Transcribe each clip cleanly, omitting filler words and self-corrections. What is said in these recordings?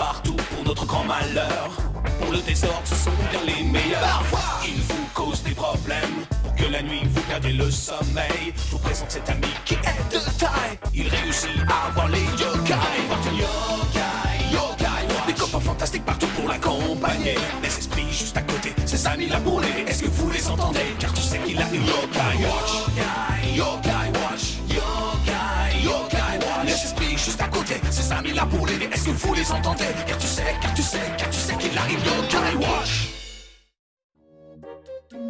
partout pour notre grand malheur. Pour le désordre, ce sont bien les meilleurs. Parfois, ils vous causent des problèmes. Pour que la nuit vous perdiez le sommeil, je vous présente cet ami qui est de taille. Il réussit à avoir les yokai. Porte une yokai, yokai watch. Des copains fantastiques partout pour l'accompagner. Des esprits juste à côté, ses amis là pour l'aider. Est-ce que vous les entendez? Car tu sais qu'il a une yokai watch. Yokai, yokai watch. Yokai, yokai watch. Les esprits juste à côté, ses amis là pour l'aider. Est-ce que vous les entendez? Car tu sais qu'il a une yokai watch.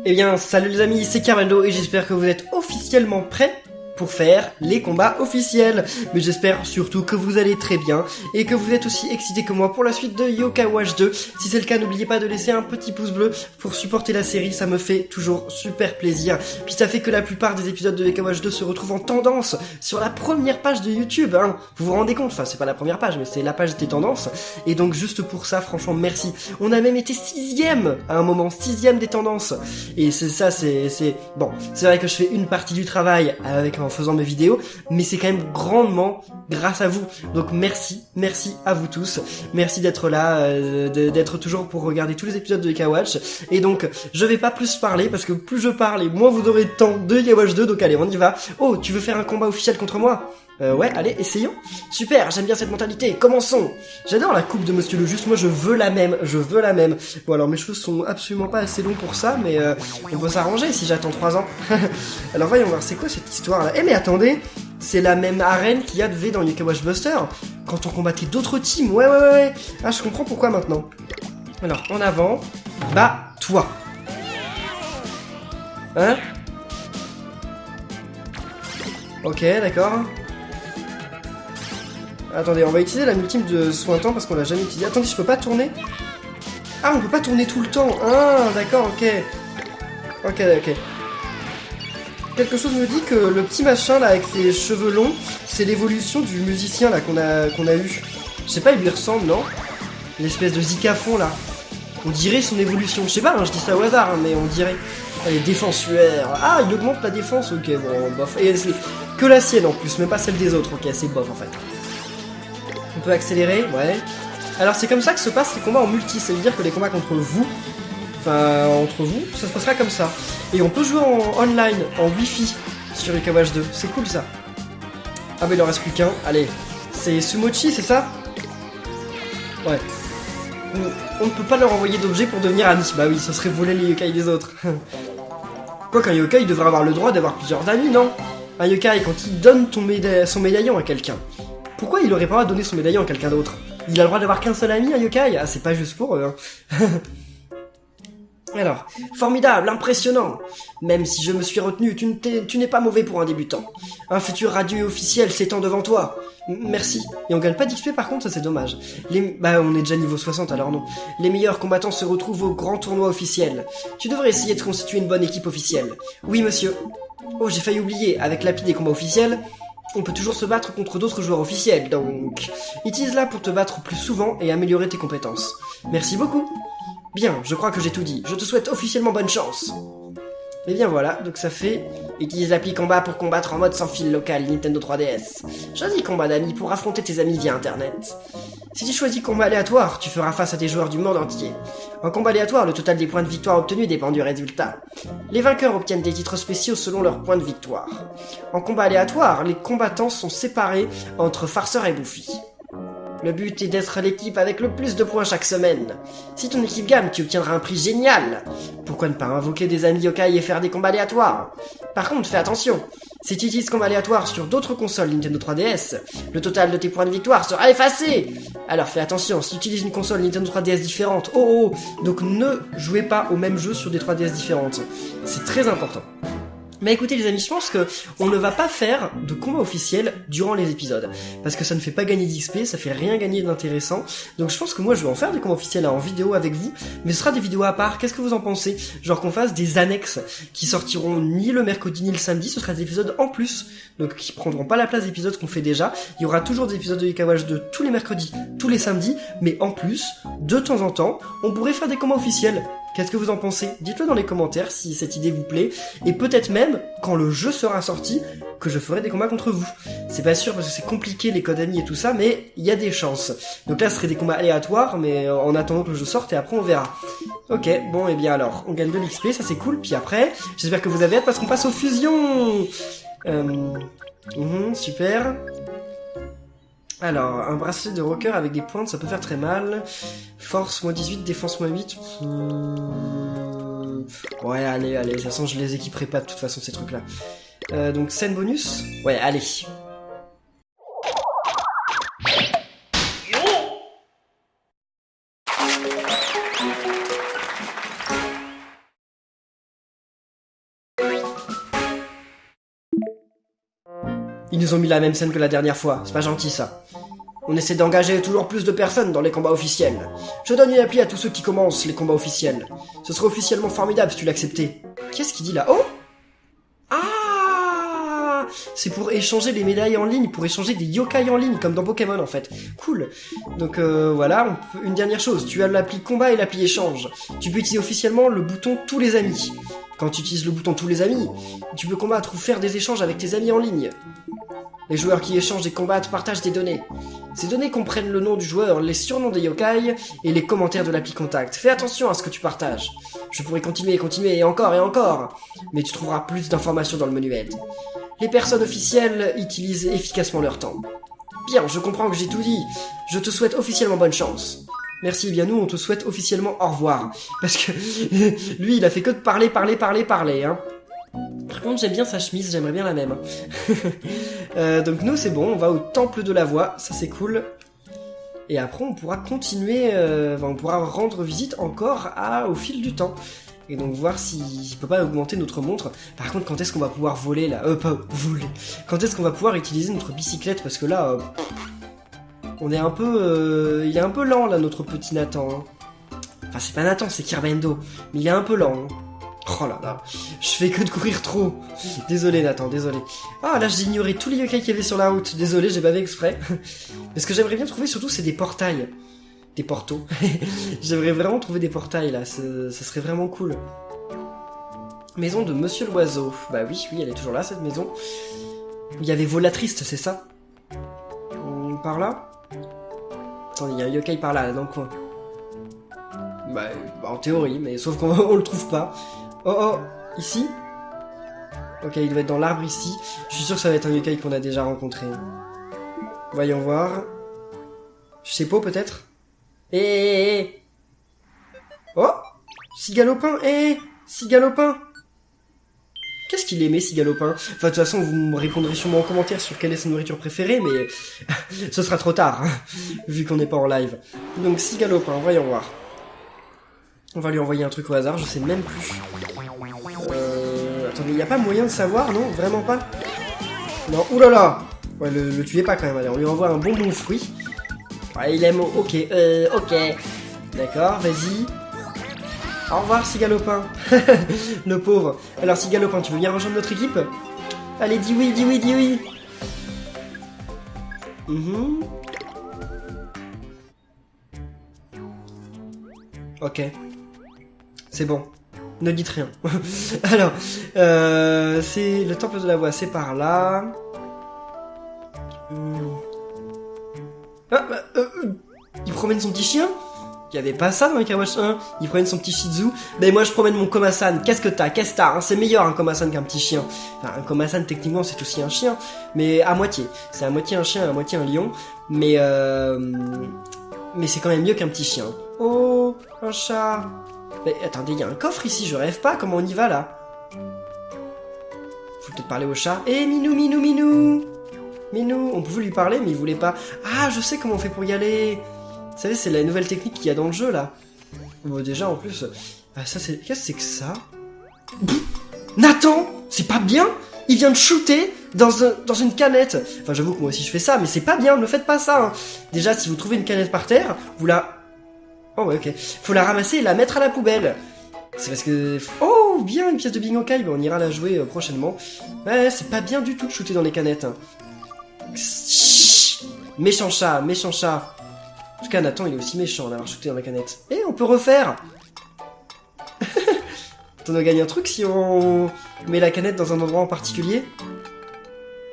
Eh bien, salut les amis, c'est Carmeldo et j'espère que vous êtes officiellement prêts pour faire les combats officiels. Mais j'espère surtout que vous allez très bien et que vous êtes aussi excités que moi pour la suite de Yokai Watch 2. Si c'est le cas, n'oubliez pas de laisser un petit pouce bleu pour supporter la série, ça me fait toujours super plaisir. Puis ça fait que la plupart des épisodes de Yokai Watch 2 se retrouvent en tendance sur la première page de YouTube, hein. Vous vous rendez compte? Enfin, c'est pas la première page, mais c'est la page des tendances. Et donc juste pour ça, franchement, merci. On a même été 6ème à un moment, 6ème des tendances. Et c'est ça, c'est... Bon, c'est vrai que je fais une partie du travail en faisant mes vidéos, mais c'est quand même grandement grâce à vous. Donc merci à vous tous. Merci d'être là, d'être toujours pour regarder tous les épisodes de Yokai Watch. Et donc, je vais pas plus parler, parce que plus je parle, et moins vous aurez de temps de Yokai Watch 2, donc allez, on y va. Oh, tu veux faire un combat officiel contre moi? Ouais, allez, essayons. Super, j'aime bien cette mentalité, commençons. J'adore la coupe de Monsieur le Juste, moi je veux la même. Bon alors mes cheveux sont absolument pas assez longs pour ça, mais on peut s'arranger si j'attends 3 ans. Alors voyons voir, c'est quoi cette histoire là? Eh mais attendez, c'est la même arène qu'il y a de V dans Yokai Watch Buster, quand on combattait d'autres teams, ouais. Ah, je comprends pourquoi maintenant. Alors, en avant, bah, toi. Hein? Ok, d'accord. Attendez, on va utiliser la multime de soin-temps parce qu'on l'a jamais utilisé. Attendez, je peux pas tourner? Ah, on peut pas tourner tout le temps. Ah, d'accord, ok. Ok. Quelque chose me dit que le petit machin là avec les cheveux longs, c'est l'évolution du musicien là qu'on a eu. Je sais pas, il lui ressemble, non? L'espèce de zikafon là. On dirait son évolution. Je sais pas, hein, je dis ça au hasard, hein, mais on dirait. Allez, défensuaire. Ah, il augmente la défense, ok, bon, bof. Et c'est que la sienne en plus, mais pas celle des autres, ok, c'est bof en fait. On peut accélérer, ouais. Alors c'est comme ça que se passent les combats en multi, ça veut dire que les combats contre vous, enfin entre vous, ça se passera comme ça. Et on peut jouer en online, en wifi sur Yokai Watch 2, c'est cool ça. Ah bah il en reste plus qu'un, allez. C'est Sumochi, c'est ça? Ouais. On ne peut pas leur envoyer d'objets pour devenir amis, bah oui, ce serait voler les yokai des autres. Quoi qu'un yokai devrait avoir le droit d'avoir plusieurs amis, non? Un yokai, quand il donne son médaillon à quelqu'un, pourquoi il aurait pas le droit de donner son médaillon à quelqu'un d'autre? Il a le droit d'avoir qu'un seul ami, un yokai? Ah, c'est pas juste pour eux, hein. Alors, formidable, impressionnant. Même si je me suis retenu, tu n'es pas mauvais pour un débutant. Un futur radieux officiel s'étend devant toi. Merci. Et on gagne pas d'XP par contre, ça c'est dommage. Bah on est déjà niveau 60 alors non. Les meilleurs combattants se retrouvent au grand tournoi officiel. Tu devrais essayer de constituer une bonne équipe officielle. Oui monsieur. Oh, j'ai failli oublier, avec l'appli des combats officiels, on peut toujours se battre contre d'autres joueurs officiels, donc... Utilise-la pour te battre plus souvent et améliorer tes compétences. Merci beaucoup. Bien, je crois que j'ai tout dit. Je te souhaite officiellement bonne chance. Et bien voilà, donc ça fait... Utilise l'appli combat pour combattre en mode sans fil local Nintendo 3DS. Choisis combat d'amis pour affronter tes amis via internet. Si tu choisis combat aléatoire, tu feras face à des joueurs du monde entier. En combat aléatoire, le total des points de victoire obtenus dépend du résultat. Les vainqueurs obtiennent des titres spéciaux selon leurs points de victoire. En combat aléatoire, les combattants sont séparés entre farceurs et bouffis. Le but est d'être l'équipe avec le plus de points chaque semaine. Si ton équipe gagne, tu obtiendras un prix génial. Pourquoi ne pas invoquer des amis yokai et faire des combats aléatoires? Par contre, fais attention. Si tu utilises combat aléatoire sur d'autres consoles Nintendo 3DS, le total de tes points de victoire sera effacé. Alors fais attention, si tu utilises une console Nintendo 3DS différente, donc ne jouez pas au même jeu sur des 3DS différentes. C'est très important. Mais écoutez les amis, je pense que on ne va pas faire de combat officiel durant les épisodes, parce que ça ne fait pas gagner d'XP, ça fait rien gagner d'intéressant, donc je pense que moi je vais en faire des combats officiels en vidéo avec vous, mais ce sera des vidéos à part. Qu'est-ce que vous en pensez? Genre qu'on fasse des annexes qui sortiront ni le mercredi ni le samedi, ce sera des épisodes en plus, donc qui prendront pas la place des épisodes qu'on fait déjà. Il y aura toujours des épisodes de Yokai Watch 2 tous les mercredis, tous les samedis, mais en plus, de temps en temps, on pourrait faire des combats officiels. Qu'est-ce que vous en pensez? Dites-le dans les commentaires si cette idée vous plaît, et peut-être même, quand le jeu sera sorti, que je ferai des combats contre vous. C'est pas sûr parce que c'est compliqué les codes amis et tout ça, mais il y a des chances. Donc là ce serait des combats aléatoires, mais en attendant que le jeu sorte, et après on verra. Ok, bon et bien alors, on gagne de l'XP, ça c'est cool, puis après, j'espère que vous avez hâte parce qu'on passe aux fusions. Super. Alors, un bracelet de rocker avec des pointes, ça peut faire très mal. Force moins 18, défense moins 8. Ouais, allez, de toute façon, je les équiperai pas de toute façon, ces trucs-là. Donc, scène bonus. Ouais, allez. Ils nous ont mis la même scène que la dernière fois, c'est pas gentil ça. On essaie d'engager toujours plus de personnes dans les combats officiels. Je donne une appli à tous ceux qui commencent les combats officiels. Ce serait officiellement formidable si tu l'acceptais. Qu'est-ce qu'il dit là? Oh! Ah! C'est pour échanger les médailles en ligne, pour échanger des yokai en ligne, comme dans Pokémon en fait. Cool. Donc voilà, une dernière chose, tu as l'appli combat et l'appli échange. Tu peux utiliser officiellement le bouton tous les amis. Quand tu utilises le bouton tous les amis, tu peux combattre ou faire des échanges avec tes amis en ligne. Les joueurs qui échangent et combattent partagent des données. Ces données comprennent le nom du joueur, les surnoms des yokai et les commentaires de l'appli contact. Fais attention à ce que tu partages. Je pourrais continuer et encore, mais tu trouveras plus d'informations dans le menu aide. Les personnes officielles utilisent efficacement leur temps. Bien, je comprends que j'ai tout dit. Je te souhaite officiellement bonne chance. Merci, bien nous on te souhaite officiellement au revoir. Parce que lui il a fait que de parler, hein. Par contre j'aime bien sa chemise, j'aimerais bien la même. Donc nous c'est bon, on va au temple de la voix, ça c'est cool. Et après on pourra continuer, on pourra rendre visite encore au fil du temps. Et donc voir s'il peut pas augmenter notre montre. Par contre quand est-ce qu'on va pouvoir voler là? Pas voler. Quand est-ce qu'on va pouvoir utiliser notre bicyclette? Parce que là, on est un peu... il est un peu lent là notre petit Nathan. Hein. Enfin c'est pas Nathan, c'est Kirbendo. Mais il est un peu lent. Hein. Oh là là, je fais que de courir trop. Désolé Nathan, désolé. Ah là j'ai ignoré tous les yokai qu'il y avait sur la route. Désolé, j'ai pas fait exprès. Mais ce que j'aimerais bien trouver surtout c'est des portails. Des portos. J'aimerais vraiment trouver des portails là, ça serait vraiment cool. Maison de Monsieur l'Oiseau. Bah oui, elle est toujours là cette maison. Il y avait Volatriste, c'est ça? Par là? Attendez, il y a un yokai par là dans le coin. Bah en théorie, mais sauf qu'on le trouve pas. Oh, ici? Ok, il doit être dans l'arbre ici. Je suis sûr que ça va être un yokai qu'on a déjà rencontré. Voyons voir. Chez Po peut-être? Oh! Cigalopin! Cigalopin! Qu'est-ce qu'il aimait, Cigalopin? Enfin, de toute façon, vous me répondrez sûrement en commentaire sur quelle est sa nourriture préférée, mais ce sera trop tard, hein, vu qu'on n'est pas en live. Donc, Cigalopin, voyons voir. On va lui envoyer un truc au hasard, je sais même plus. Attendez, il n'y a pas moyen de savoir, non? Vraiment pas? Non, oulala! Ouais, le tuez pas quand même, allez, on lui envoie un bonbon fruit. Ouais, il aime, ok, D'accord, vas-y. Au revoir, Cigalopin. Le pauvre. Alors, Cigalopin, tu veux bien rejoindre notre équipe? Allez, dis oui, dis oui, dis oui. Ok. C'est bon. Ne dites rien. Alors, c'est le temple de la voix, c'est par là. Il promène son petit chien? Il y avait pas ça dans les Kawash 1. Il promène son petit Shih Tzu. Ben moi je promène mon Komasan. Qu'est-ce que t'as hein? C'est meilleur un Komasan qu'un petit chien. Enfin, un Komasan techniquement c'est aussi un chien, mais à moitié. C'est à moitié un chien, à moitié un lion. Mais c'est quand même mieux qu'un petit chien. Oh, un chat. Mais attendez, il y a un coffre ici, je rêve pas. Comment on y va là? Faut peut-être parler au chat. Minou. Minou, on pouvait lui parler mais il voulait pas. Ah, je sais comment on fait pour y aller. Vous savez, c'est la nouvelle technique qu'il y a dans le jeu, là. Bon, déjà, en plus... ça, c'est... Qu'est-ce que c'est que ça? Nathan! C'est pas bien! Il vient de shooter dans une canette. Enfin, j'avoue que moi aussi, je fais ça, mais c'est pas bien, ne faites pas ça, hein. Déjà, si vous trouvez une canette par terre, vous la... Oh, ouais, ok. Faut la ramasser et la mettre à la poubelle. C'est parce que... Oh, bien, une pièce de Bingokai. On ira la jouer prochainement. Ouais, c'est pas bien du tout de shooter dans les canettes. Hein. Chut. Méchant chat. En tout cas, Nathan, il est aussi méchant d'avoir shooté dans la canette. Et on peut refaire. T'en as gagné un truc si on met la canette dans un endroit en particulier?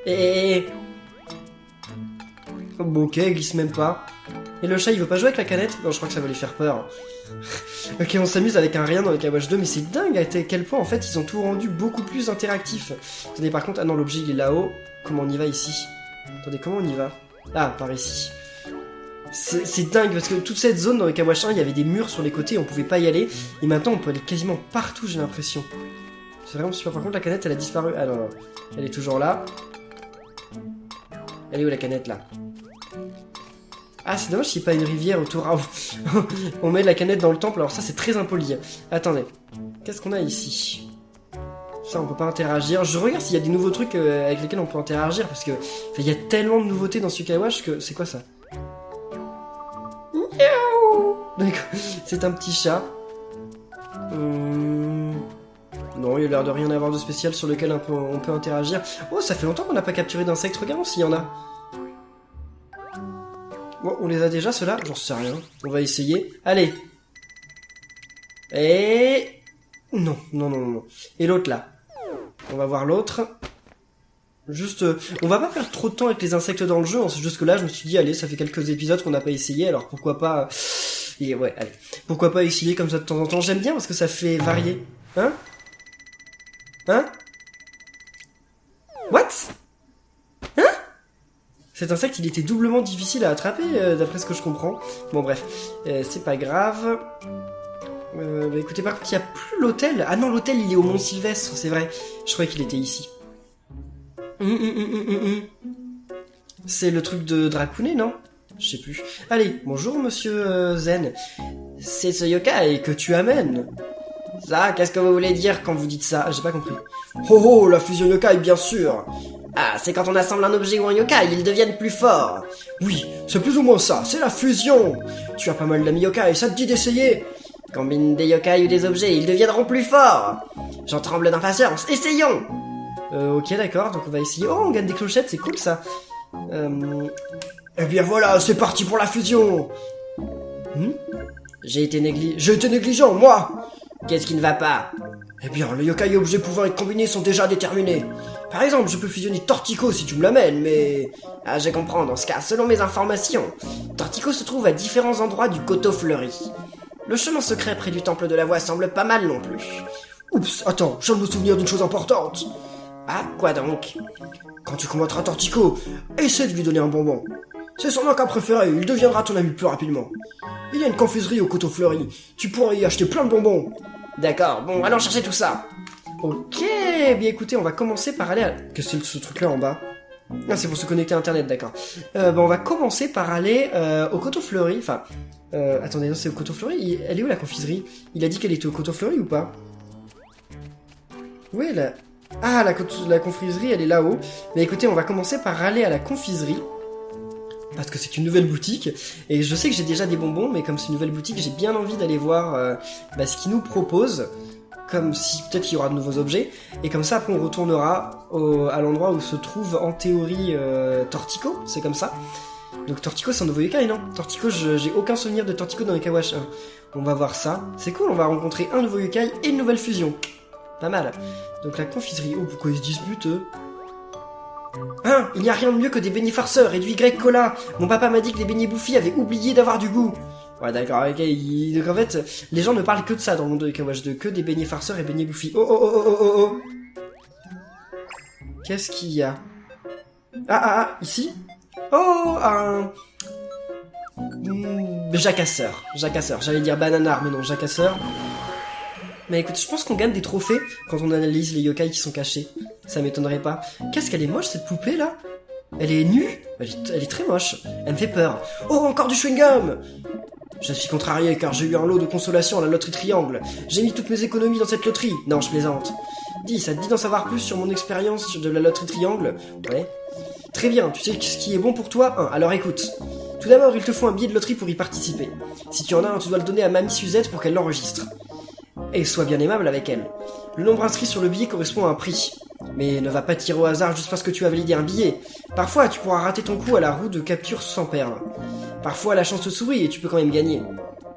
Et... Bon, ok, elle glisse même pas. Et le chat, il veut pas jouer avec la canette? Non, je crois que ça va lui faire peur. Ok, on s'amuse avec un rien dans le Kawash 2, mais c'est dingue à quel point, en fait, ils ont tout rendu beaucoup plus interactif. Attendez, par contre, ah non, l'objet, il est là-haut. Comment on y va ici? Attendez, comment on y va? Ah, par ici. C'est dingue, parce que toute cette zone dans le Kawash 1, il y avait des murs sur les côtés, on pouvait pas y aller. Et maintenant, on peut aller quasiment partout, j'ai l'impression. C'est vraiment super. Par contre, la canette, elle a disparu. Ah non, non. Elle est toujours là. Elle est où, la canette, là? Ah, c'est dommage qu'il n'y ait pas une rivière autour. Ah, on met de la canette dans le temple, alors ça, c'est très impoli. Attendez. Qu'est-ce qu'on a ici? Ça, on peut pas interagir. Je regarde s'il y a des nouveaux trucs avec lesquels on peut interagir, parce que il y a tellement de nouveautés dans ce Kawash que... C'est quoi, ça? D'accord, c'est un petit chat. Non, il a l'air de rien avoir de spécial sur lequel on peut interagir. Oh, ça fait longtemps qu'on n'a pas capturé d'insectes. Regardons s'il y en a. Bon, on les a déjà, ceux-là? J'en sais rien. On va essayer. Allez. Et... Non, non, non, non. Et l'autre, là. On va voir l'autre. Juste... on va pas perdre trop de temps avec les insectes dans le jeu. C'est juste que là, je me suis dit, allez, ça fait quelques épisodes qu'on n'a pas essayé, alors pourquoi pas... Et ouais, allez. Pourquoi pas essayer comme ça de temps en temps? J'aime bien parce que ça fait varier. Hein? Hein? What? Hein? Cet insecte, il était doublement difficile à attraper, d'après ce que je comprends. Bon, bref. C'est pas grave. Bah, écoutez, par contre, il n'y a plus l'hôtel. Ah non, l'hôtel, il est au Mont Sylvestre, c'est vrai. Je croyais qu'il était ici. C'est le truc de Dracounet, non? Je sais plus. Allez, bonjour, monsieur Zen. C'est ce yokai que tu amènes. Ça, qu'est-ce que vous voulez dire quand vous dites ça? J'ai pas compris. Oh oh, la fusion yokai, bien sûr. Ah, c'est quand on assemble un objet ou un yokai, ils deviennent plus forts. Oui, c'est plus ou moins ça, c'est la fusion. Tu as pas mal d'amis yokai, ça te dit d'essayer? Combine des yokai ou des objets, ils deviendront plus forts. J'en tremble d'impatience, essayons. Ok, d'accord, donc on va essayer. Oh, on gagne des clochettes, c'est cool ça. Eh bien voilà, c'est parti pour la fusion. J'ai été négligent, moi. Qu'est-ce qui ne va pas? Eh bien, les yokai et objets pouvant être combinés sont déjà déterminés. Par exemple, je peux fusionner Tortico si tu me l'amènes, mais... Ah, je comprends, dans ce cas, selon mes informations, Tortico se trouve à différents endroits du coteau fleuri. Le chemin secret près du temple de la voix semble pas mal non plus. Oups, attends, je viens de me souvenir d'une chose importante. Ah, quoi donc? Quand tu combattras Tortico, essaie de lui donner un bonbon. C'est son encas préféré, il deviendra ton ami plus rapidement. Il y a une confiserie au coteau fleuri, tu pourras y acheter plein de bonbons. D'accord, bon, allons chercher tout ça. Ok, bien écoutez, on va commencer par aller à... Qu'est-ce que c'est ce truc-là en bas? Ah, c'est pour se connecter à Internet, d'accord. On va commencer par aller au coteau fleuri, enfin... attendez, non, c'est au coteau fleuri, elle est où la confiserie? Il a dit qu'elle était au coteau fleuri ou pas? Oui, là... Ah, la confiserie, elle est là-haut. Mais écoutez, on va commencer par aller à la confiserie. Parce que c'est une nouvelle boutique. Et je sais que j'ai déjà des bonbons, mais comme c'est une nouvelle boutique, j'ai bien envie d'aller voir ce qu'ils nous proposent. Comme si peut-être il y aura de nouveaux objets. Et comme ça, après, on retournera à l'endroit où se trouve, en théorie, Tortico. C'est comme ça. Donc Tortico, c'est un nouveau yokai, non? Tortico, j'ai aucun souvenir de Tortico dans les Kawash 1. On va voir ça. C'est cool, on va rencontrer un nouveau yokai et une nouvelle fusion. Pas mal. Donc la confiserie. Oh, pourquoi ils se disputent, eux? Hein, il n'y a rien de mieux que des beignets farceurs et du Y cola. Mon papa m'a dit que les beignets bouffis avaient oublié d'avoir du goût. Ouais, d'accord, ok. Donc en fait, les gens ne parlent que de ça dans le monde de Kawash 2, que des beignets farceurs et beignets bouffis. Oh, oh, oh, oh, oh, oh. Qu'est-ce qu'il y a? Ah, ici? Oh, un... jacasseur. J'allais dire bananard, mais non, jacasseur. Mais écoute, je pense qu'on gagne des trophées quand on analyse les yokai qui sont cachés. Ça m'étonnerait pas. Qu'est-ce qu'elle est moche, cette poupée, là? Elle est nue? Elle est très moche. Elle me fait peur. Oh, encore du chewing-gum! Je suis contrarié car j'ai eu un lot de consolation à la loterie Triangle. J'ai mis toutes mes économies dans cette loterie. Non, je plaisante. Dis, ça te dit d'en savoir plus sur mon expérience de la loterie Triangle? Ouais. Très bien, tu sais ce qui est bon pour toi? Alors écoute. Tout d'abord, il te faut un billet de loterie pour y participer. Si tu en as un, tu dois le donner à Mamie Suzette pour qu'elle l'enregistre. Et sois bien aimable avec elle. Le nombre inscrit sur le billet correspond à un prix. Mais ne va pas tirer au hasard juste parce que tu as validé un billet. Parfois, tu pourras rater ton coup à la roue de capture sans perles. Parfois, la chance te sourit et tu peux quand même gagner.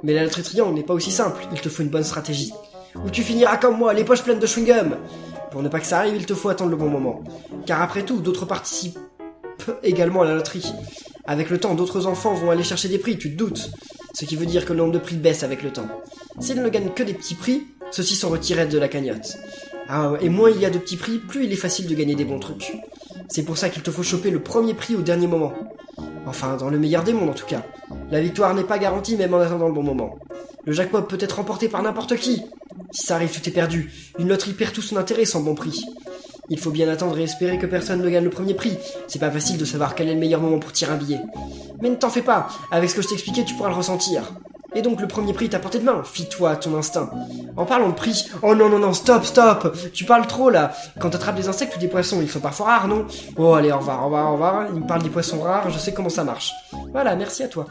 Mais la loterie Triangle n'est pas aussi simple, il te faut une bonne stratégie. ou tu finiras comme moi, les poches pleines de chewing-gum. Pour ne pas que ça arrive, il te faut attendre le bon moment. Car après tout, d'autres participent également à la loterie. Avec le temps, d'autres enfants vont aller chercher des prix, tu te doutes. Ce qui veut dire que le nombre de prix baisse avec le temps. S'ils ne gagnent que des petits prix, ceux-ci sont retirés de la cagnotte. Ah, et moins il y a de petits prix, plus il est facile de gagner des bons trucs. C'est pour ça qu'il te faut choper le premier prix au dernier moment. Enfin, dans le meilleur des mondes en tout cas. La victoire n'est pas garantie même en attendant le bon moment. Le jackpot peut être remporté par n'importe qui. Si ça arrive, tout est perdu. Une loterie perd tout son intérêt sans bon prix. Il faut bien attendre et espérer que personne ne gagne le premier prix. C'est pas facile de savoir quel est le meilleur moment pour tirer un billet. Mais ne t'en fais pas, avec ce que je t'ai expliqué, tu pourras le ressentir. Et donc le premier prix est à portée de main, fie-toi à ton instinct. En parlant de prix, oh non non non, stop, tu parles trop là. Quand t'attrapes des insectes ou des poissons, ils sont parfois rares, non? Oh allez, au revoir, il me parle des poissons rares, je sais comment ça marche. Voilà, merci à toi.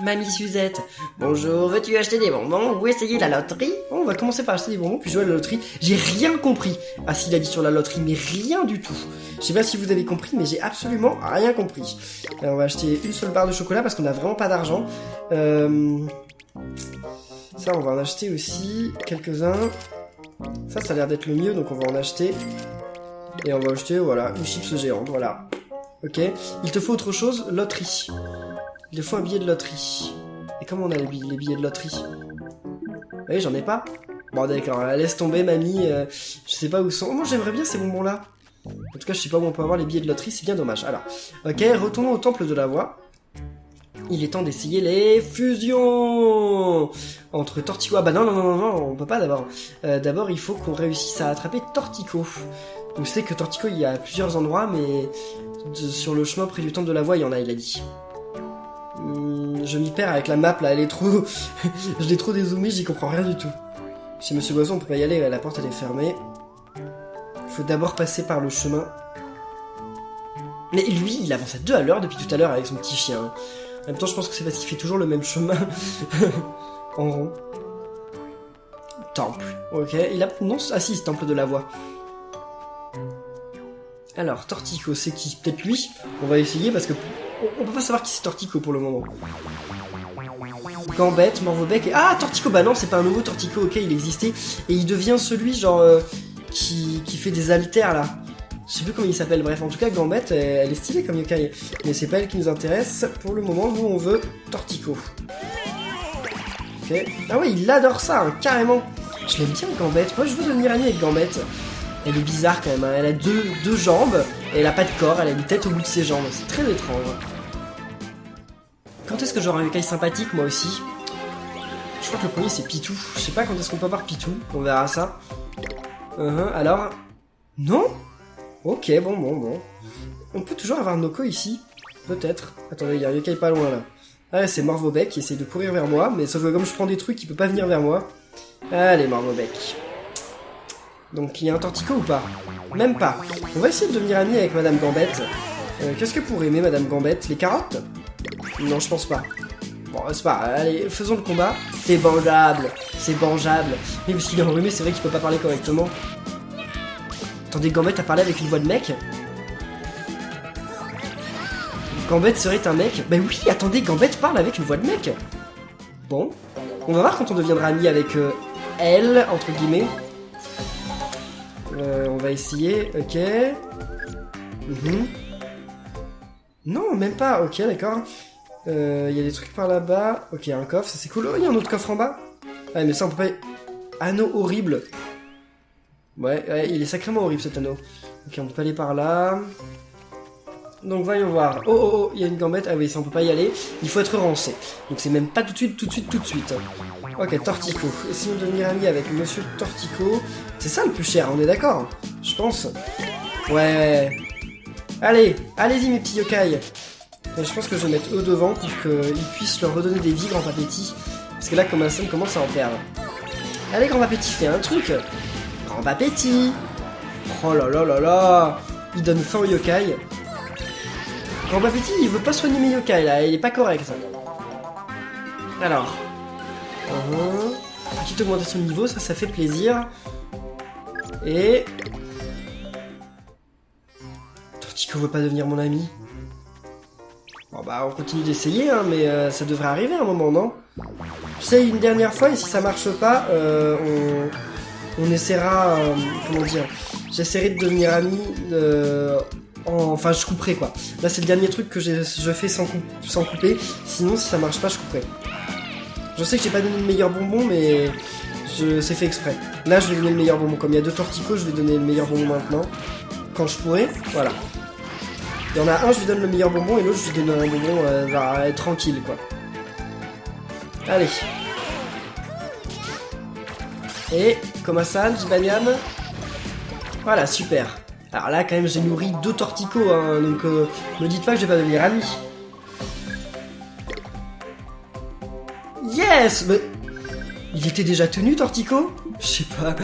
Mamie Suzette, bonjour, veux-tu acheter des bonbons ou essayer la loterie? On va commencer par acheter des bonbons puis jouer à la loterie. J'ai rien compris à ce qu'il a dit sur la loterie, mais rien du tout. Je sais pas si vous avez compris, mais j'ai absolument rien compris. Alors, on va acheter une seule barre de chocolat parce qu'on a vraiment pas d'argent. Ça, on va en acheter aussi quelques-uns. Ça a l'air d'être le mieux, donc on va en acheter. Et on va acheter, voilà, une chips géante, voilà. Ok, il te faut autre chose, loterie. Il te faut un billet de loterie. Et comment on a les billets de loterie? Oui, j'en ai pas. Bon d'accord, laisse tomber mamie, je sais pas où sont. Oh, moi j'aimerais bien ces bonbons-là. En tout cas, je sais pas où on peut avoir les billets de loterie, c'est bien dommage. Alors, ok, retournons au temple de la voix. Il est temps d'essayer les fusions entre Tortico. Ah bah non, on peut pas d'abord. D'abord, il faut qu'on réussisse à attraper Tortico. Donc je sais que Tortico, il y a plusieurs endroits, mais sur le chemin près du temple de la voix, il y en a, il a dit. Je m'y perds avec la map là, elle est trop... je l'ai trop dézoomée, j'y comprends rien du tout. Chez Monsieur Boisson, on peut pas y aller, la porte elle est fermée. Il faut d'abord passer par le chemin. Mais lui, il avance à 2 à l'heure depuis tout à l'heure avec son petit chien. En même temps, je pense que c'est parce qu'il fait toujours le même chemin. En rond. Temple. Ok, il a... Non, ah si, c'est temple de la voix. Alors, Tortico, c'est qui? Peut-être lui? On va essayer parce que... On peut pas savoir qui c'est Tortico pour le moment. Gambette, Morvobec et... Ah, Tortico, bah non, c'est pas un nouveau Tortico, ok, il existait. Et il devient celui, genre, qui fait des haltères, là. Je sais plus comment il s'appelle, bref, en tout cas, Gambette, elle est stylée comme yokai. Mais c'est pas elle qui nous intéresse. Pour le moment, nous, on veut Tortico. Ok. Ah ouais, il adore ça, hein, carrément. Je l'aime bien, Gambette. Moi, je veux devenir ami avec Gambette. Elle est bizarre quand même, hein. Elle a deux jambes, et elle a pas de corps, elle a une tête au bout de ses jambes, c'est très étrange. Quand est-ce que j'aurai un yokai sympathique, moi aussi? Je crois que le premier c'est Pitou, je sais pas quand est-ce qu'on peut avoir Pitou, on verra ça. Alors... Non? Ok, bon. On peut toujours avoir Noko ici, peut-être. Attendez, il y a un yokai pas loin là. Ah, c'est Morvobec qui essaie de courir vers moi, mais sauf que comme je prends des trucs, il peut pas venir vers moi. Allez, Morvobec. Donc il y a un Tortico ou pas? Même pas. On va essayer de devenir amis avec Madame Gambette. Qu'est-ce que pour aimer Madame Gambette? Les carottes? Non, je pense pas. Bon, c'est pas... Allez, faisons le combat. C'est bangeable. Mais parce qu'il est enrhumé, c'est vrai qu'il peut pas parler correctement. Attendez, Gambette a parlé avec une voix de mec? Gambette serait un mec? Bah oui, attendez, Gambette parle avec une voix de mec. Bon. On va voir quand on deviendra ami avec elle, entre guillemets. On va essayer, ok. Non, même pas, ok, d'accord. Il y a des trucs par là-bas. Ok, un coffre, ça c'est cool. Oh, il y a un autre coffre en bas. Ah, mais ça on peut pas... Anneau horrible. Ouais, il est sacrément horrible cet anneau. Ok, on peut pas aller par là. Donc voyons voir. Oh, il y a une gambette. Ah oui, ça on peut pas y aller. Il faut être rancé. Donc c'est même pas tout de suite. Ok, Tortico. Essayons de devenir amis avec Monsieur Tortico. C'est ça le plus cher, on est d'accord? Je pense. Ouais. Allez, allez-y mes petits yokai. Je pense que je vais mettre eux devant pour qu'ils puissent leur redonner des vies, grand papéti. Parce que là, comme ça, commence à en perdre. Allez, grand papéti, fais un truc. Grand papéti. Oh là là là là. Il donne faim aux yokai. Grand papéti, il veut pas soigner mes yokai là, il est pas correct. Alors. Petite augmentation de niveau, ça fait plaisir. Et... Tortico veut pas devenir mon ami. Bon bah on continue d'essayer, hein, mais ça devrait arriver à un moment, non? J'essaye une dernière fois et si ça marche pas, on essaiera, comment dire, j'essaierai de devenir ami, enfin je couperai quoi. Là c'est le dernier truc que je fais sans couper, sinon si ça marche pas je couperai. Je sais que j'ai pas donné le meilleur bonbon mais c'est fait exprès. Là je vais donner le meilleur bonbon, comme il y a 2 torticots je vais donner le meilleur bonbon maintenant. Quand je pourrai, voilà. Il y en a un je lui donne le meilleur bonbon et l'autre je lui donne un bonbon tranquille quoi. Allez. Et Komasan, Jibanyam. Voilà, super. Alors là, quand même, j'ai nourri 2 torticots, hein, donc me dites pas que je vais pas devenir ami. Yes, mais... Il était déjà tenu, Tortico? Je sais pas.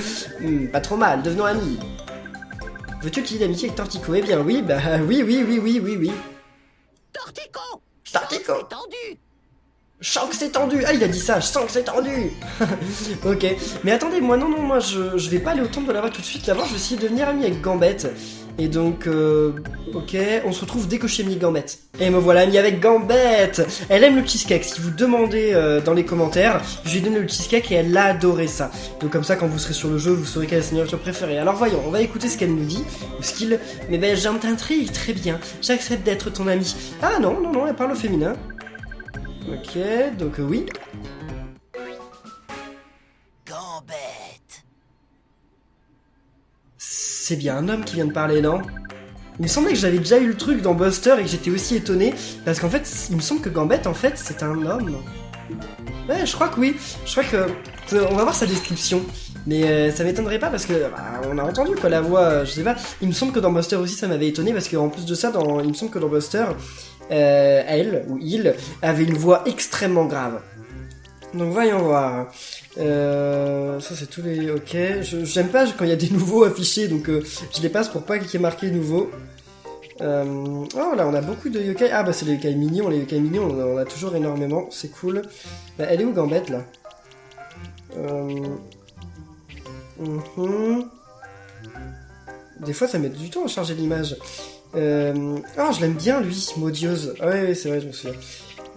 Pas trop mal, devenons amis. Veux-tu qu'il y ait d'amitié avec Tortico? Eh bien oui, bah oui. Tortico! Tortico! C'est tendu! Je sens que c'est tendu. Ah, il a dit ça, je sens que c'est tendu. Ok. Mais attendez, moi je vais pas aller au temple de lava tout de suite. D'abord, je vais essayer de devenir ami avec Gambette. Et donc, ok, on se retrouve dès que je suis ami avec Gambette. Et me voilà ami avec Gambette. Elle aime le cheesecake. Si vous demandez dans les commentaires, je lui ai donné le cheesecake et elle a adoré ça. Donc comme ça, quand vous serez sur le jeu, vous saurez quelle est sa nourriture préférée. Alors voyons, on va écouter ce qu'elle nous dit. Ou ce qu'il... Mais ben, j'intrigue, très bien. J'accepte d'être ton ami. Ah non, elle parle au féminin. Ok, donc oui. Gambette. C'est bien un homme qui vient de parler, non? Il me semblait que j'avais déjà eu le truc dans Buster et que j'étais aussi étonné, parce qu'en fait, il me semble que Gambette, en fait, c'est un homme. Ouais, je crois que oui. Je crois que... On va voir sa description. Mais ça m'étonnerait pas parce que... Bah, on a entendu quoi, la voix, je sais pas. Il me semble que dans Buster aussi, ça m'avait étonné, parce qu'en plus de ça, il me semble que dans Buster... elle, ou il, avait une voix extrêmement grave. Donc voyons voir. Ça c'est tous les... Ok, j'aime pas quand il y a des nouveaux affichés, donc je les passe pour pas qu'il y ait marqué nouveau. Oh là on a beaucoup de yokai. Ah bah c'est les yokai mignons, on a toujours énormément, c'est cool. Bah, elle est où Gambette là? Des fois ça met du temps à charger l'image. Oh, je l'aime bien, lui, Maudiose. Ah ouais, c'est vrai, je me souviens.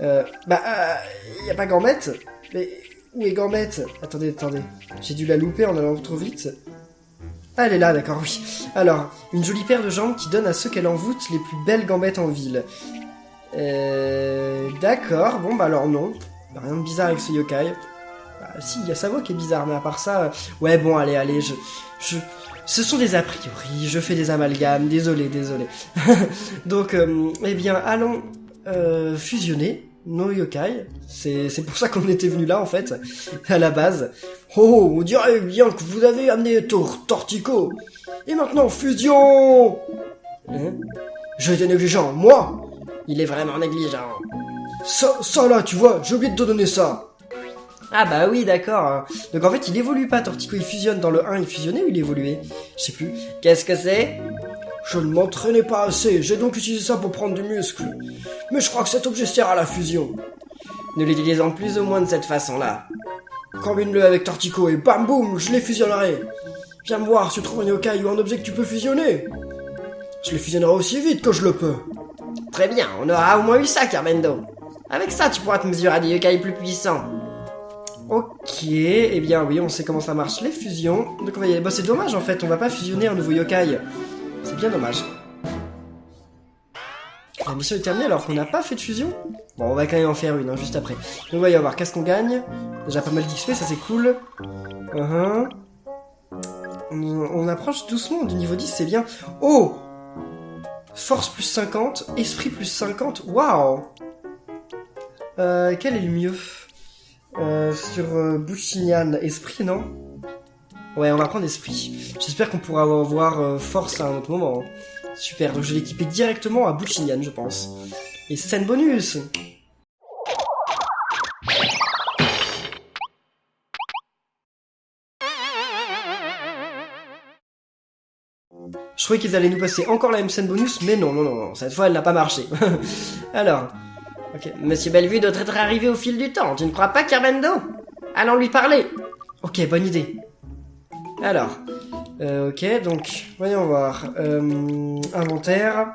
Y a pas Gambette? Mais où est Gambette? Attendez. J'ai dû la louper en allant trop vite. Ah, elle est là, d'accord, oui. Alors, une jolie paire de jambes qui donne à ceux qu'elle envoûte les plus belles gambettes en ville. D'accord, bon, bah alors non. Y'a rien de bizarre avec ce yokai. Bah, si, il y a sa voix qui est bizarre, mais à part ça... Ouais, bon, allez, ce sont des a priori, je fais des amalgames, désolé. Donc, eh bien, allons fusionner nos yokai. C'est pour ça qu'on était venu là, en fait, à la base. Oh, on dirait bien que vous avez amené Tortico. Et maintenant, fusion. Je été négligent, moi. Il est vraiment négligent. Ça là, tu vois, j'ai oublié de te donner ça. Ah bah oui, d'accord. Donc en fait, il évolue pas, Tortico, il fusionne. Dans le 1, il fusionnait ou il évoluait? Je sais plus. Qu'est-ce que c'est? Je ne m'entraînais pas assez, j'ai donc utilisé ça pour prendre du muscle. Mais je crois que cet objet sert à la fusion. Nous l'utilisons plus ou moins de cette façon-là. Combine-le avec Tortico et bam boum, je les fusionnerai. Viens me voir si tu trouves un yokai ou un objet que tu peux fusionner. Je les fusionnerai aussi vite que je le peux. Très bien, on aura au moins eu ça, Carmendo. Avec ça, tu pourras te mesurer à des yokai plus puissants. Ok, eh bien oui, on sait comment ça marche, les fusions. Donc on va y aller. Bon, c'est dommage en fait, on va pas fusionner un nouveau yokai. C'est bien dommage. La mission est terminée alors qu'on n'a pas fait de fusion. Bon, on va quand même en faire une, hein, juste après. Donc on va y avoir qu'est-ce qu'on gagne. Déjà pas mal d'XP, ça c'est cool. On approche doucement du niveau 10, c'est bien. Oh! Force plus 50, esprit plus 50, waouh! Quel est le mieux? Sur Bushinian, esprit, non? Ouais, on va prendre esprit. J'espère qu'on pourra avoir force à un autre moment. Super, donc je vais l'équiper directement à Bushinian, je pense. Et scène bonus! Je croyais qu'ils allaient nous passer encore la même scène bonus, mais non, cette fois elle n'a pas marché. Alors... Ok, Monsieur Bellevue doit être arrivé au fil du temps, tu ne crois pas, Carmendo? Allons lui parler. Ok, bonne idée. Alors, ok, donc, voyons voir. Inventaire.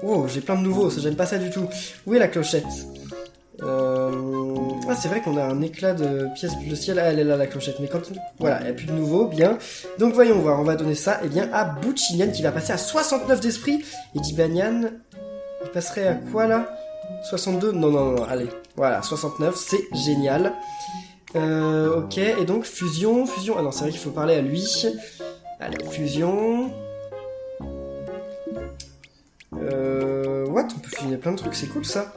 Oh, j'ai plein de nouveaux, ça j'aime pas ça du tout. Où est la clochette? Ah, c'est vrai qu'on a un éclat de pièce bleu ciel. Ah, elle est là, la clochette. Mais quand... Voilà, il n'y a plus de nouveau, bien. Donc, voyons voir. On va donner ça, eh bien, à Buchinian, qui va passer à 69 d'esprit. Et Dibanian, il passerait à quoi, là? 62? Non, allez. Voilà, 69, c'est génial. Ok, et donc, fusion. Ah non, c'est vrai qu'il faut parler à lui. Allez, fusion... What? On peut fusionner plein de trucs, c'est cool ça.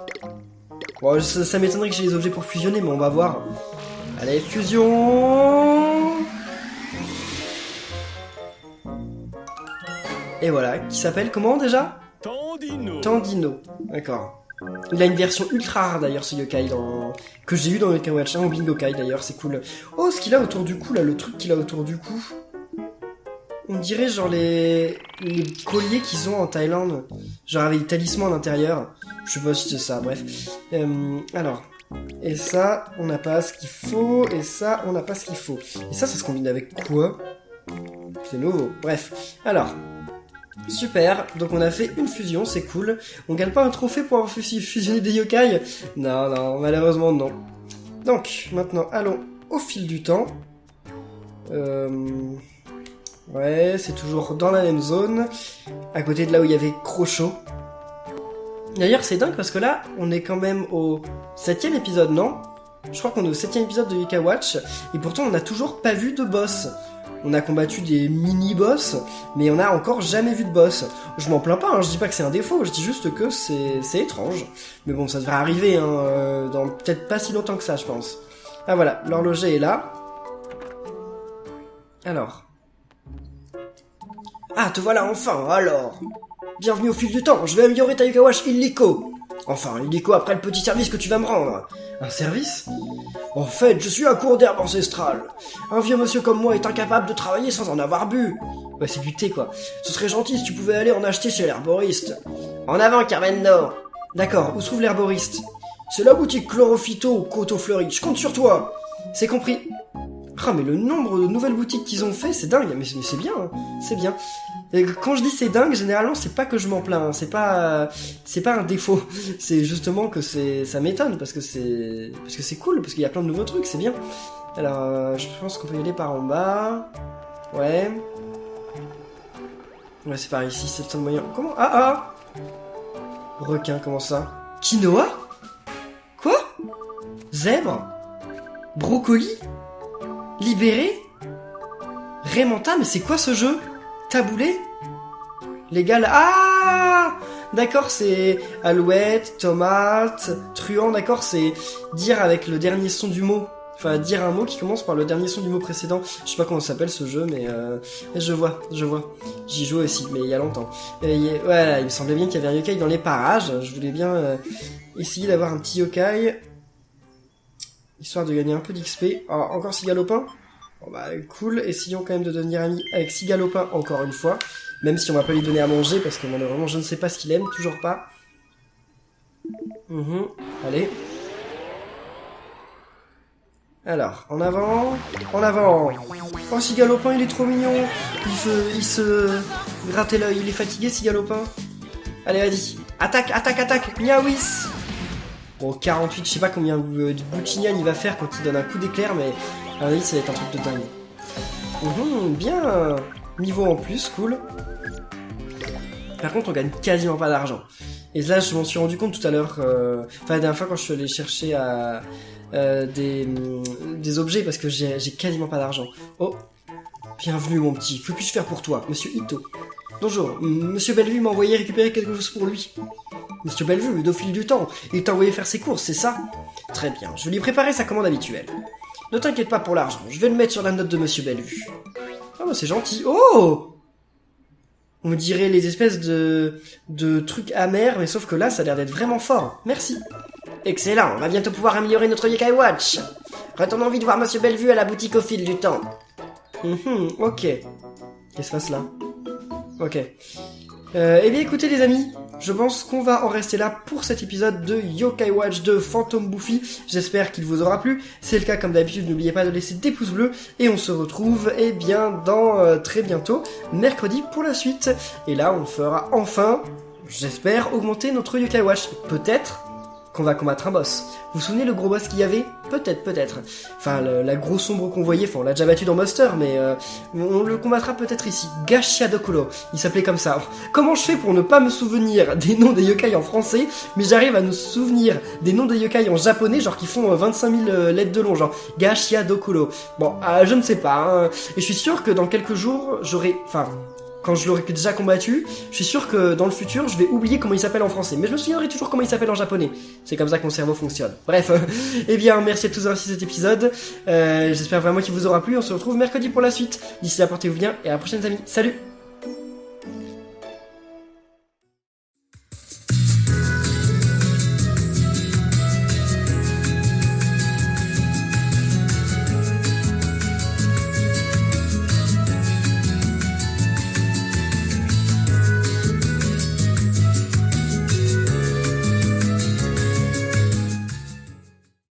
Bon, ça m'étonnerait que j'ai les objets pour fusionner, mais on va voir. Allez, fusion. Et voilà, qui s'appelle comment déjà? Tandino. D'accord. Il a une version ultra rare d'ailleurs, ce yokai, que j'ai eu dans Yokai Watch 1 au Bingokai d'ailleurs, c'est cool. Oh, ce qu'il a autour du cou là, le truc qu'il a autour du cou. On dirait genre les colliers qu'ils ont en Thaïlande, genre avec des talismans à l'intérieur. Je sais pas si c'est ça, bref. Alors, et ça, on n'a pas ce qu'il faut, et ça, on n'a pas ce qu'il faut. Et ça se combine avec quoi? C'est nouveau, bref. Alors, super, donc on a fait une fusion, c'est cool. On gagne pas un trophée pour avoir fusionné des yokai? Non, malheureusement non. Donc, maintenant, allons au fil du temps. Ouais, c'est toujours dans la même zone, à côté de là où il y avait Crochot. D'ailleurs, c'est dingue parce que là, on est quand même au 7ème épisode, non? Je crois qu'on est au 7ème épisode de Yokai Watch, et pourtant on n'a toujours pas vu de boss. On a combattu des mini-boss, mais on n'a encore jamais vu de boss. Je m'en plains pas, hein, je dis pas que c'est un défaut, je dis juste que c'est étrange. Mais bon, ça devrait arriver, hein, dans peut-être pas si longtemps que ça, je pense. Ah voilà, l'horloger est là. Alors... Ah, te voilà enfin, alors. Bienvenue au fil du temps, je vais améliorer ta Yokai Watch illico. Enfin, illico après le petit service que tu vas me rendre. Un service? En fait, je suis un cours d'herbe ancestrale. Un vieux monsieur comme moi est incapable de travailler sans en avoir bu. Ouais, c'est du thé, quoi. Ce serait gentil si tu pouvais aller en acheter chez l'herboriste. En avant, Carmendo. D'accord, où se trouve l'herboriste? C'est la boutique Chlorophyto au Coteau Fleuri, je compte sur toi. C'est compris. Ah, mais le nombre de nouvelles boutiques qu'ils ont fait, c'est dingue, mais c'est bien, hein. C'est bien. Et quand je dis c'est dingue, généralement, c'est pas que je m'en plains, hein. C'est pas un défaut. C'est justement que ça m'étonne, parce que c'est cool, parce qu'il y a plein de nouveaux trucs, c'est bien. Alors, je pense qu'on peut y aller par en bas. Ouais. Ouais, c'est par ici, c'est le seul moyen. Comment? Ah! Requin, comment ça? Quinoa? Quoi? Zèbre? Brocoli? Libéré? Raymanta, mais c'est quoi ce jeu? Taboulé? Légal? Ah! D'accord, c'est alouette, tomate, truand, d'accord, c'est dire avec le dernier son du mot. Enfin, dire un mot qui commence par le dernier son du mot précédent. Je sais pas comment ça s'appelle ce jeu, mais je vois. J'y joue aussi, mais il y a longtemps. Voilà, il me semblait bien qu'il y avait un yokai dans les parages. Je voulais bien essayer d'avoir un petit yokai, histoire de gagner un peu d'XP. Ah, encore Cigalopin? Bon bah cool, essayons quand même de devenir amis avec Cigalopin encore une fois. Même si on va pas lui donner à manger, parce que malheureusement je ne sais pas ce qu'il aime, toujours pas. Allez. Alors, en avant. Oh, Cigalopin, il est trop mignon. Il se grattait l'œil, il est fatigué, Cigalopin. Allez, vas-y. Attaque, miaouis. Bon, 48, je sais pas combien de Buchinian il va faire quand il donne un coup d'éclair, mais à mon avis, ça va être un truc de dingue. Bien. Niveau en plus, cool. Par contre, on gagne quasiment pas d'argent. Et là, je m'en suis rendu compte tout à l'heure, enfin, la dernière fois quand je suis allé chercher des objets, parce que j'ai quasiment pas d'argent. Oh, bienvenue mon petit, que puis-je faire pour toi, monsieur Ito? Bonjour, monsieur Bellevue m'a envoyé récupérer quelque chose pour lui. Monsieur Bellevue, au fil du temps, il t'a envoyé faire ses courses, c'est ça? Très bien, je vais lui préparer sa commande habituelle. Ne t'inquiète pas pour l'argent, je vais le mettre sur la note de monsieur Bellevue. Ah bah c'est gentil. Oh! On me dirait les espèces de trucs amers, mais sauf que là, ça a l'air d'être vraiment fort. Merci. Excellent, on va bientôt pouvoir améliorer notre Yokai Watch. Retournons vite voir monsieur Bellevue à la boutique au fil du temps. Ok. Qu'est-ce qui se passe là? Ok. Eh bien écoutez les amis, je pense qu'on va en rester là pour cet épisode de Yokai Watch de Phantom Buffy. J'espère qu'il vous aura plu. C'est le cas comme d'habitude, n'oubliez pas de laisser des pouces bleus. Et on se retrouve bien dans très bientôt, mercredi pour la suite. Et là on fera enfin, j'espère, augmenter notre Yokai Watch. Peut-être qu'on va combattre un boss. Vous vous souvenez le gros boss qu'il y avait? Peut-être. Enfin, la grosse sombre qu'on voyait, on l'a déjà battu dans Monster, mais on le combattra peut-être ici. Gashiadokulo, il s'appelait comme ça. Alors, comment je fais pour ne pas me souvenir des noms des yokai en français, mais j'arrive à nous souvenir des noms des yokai en japonais, genre qui font 25 000 lettres de long, genre Gashiadokulo. Bon, je ne sais pas, hein. Et je suis sûr que dans quelques jours, quand je l'aurai déjà combattu, je suis sûr que dans le futur, je vais oublier comment il s'appelle en français. Mais je me souviendrai toujours comment il s'appelle en japonais. C'est comme ça que mon cerveau fonctionne. Bref, eh bien, merci à tous d'avoir suivi cet épisode. J'espère vraiment qu'il vous aura plu. On se retrouve mercredi pour la suite. D'ici là, portez-vous bien et à la prochaine, amis. Salut!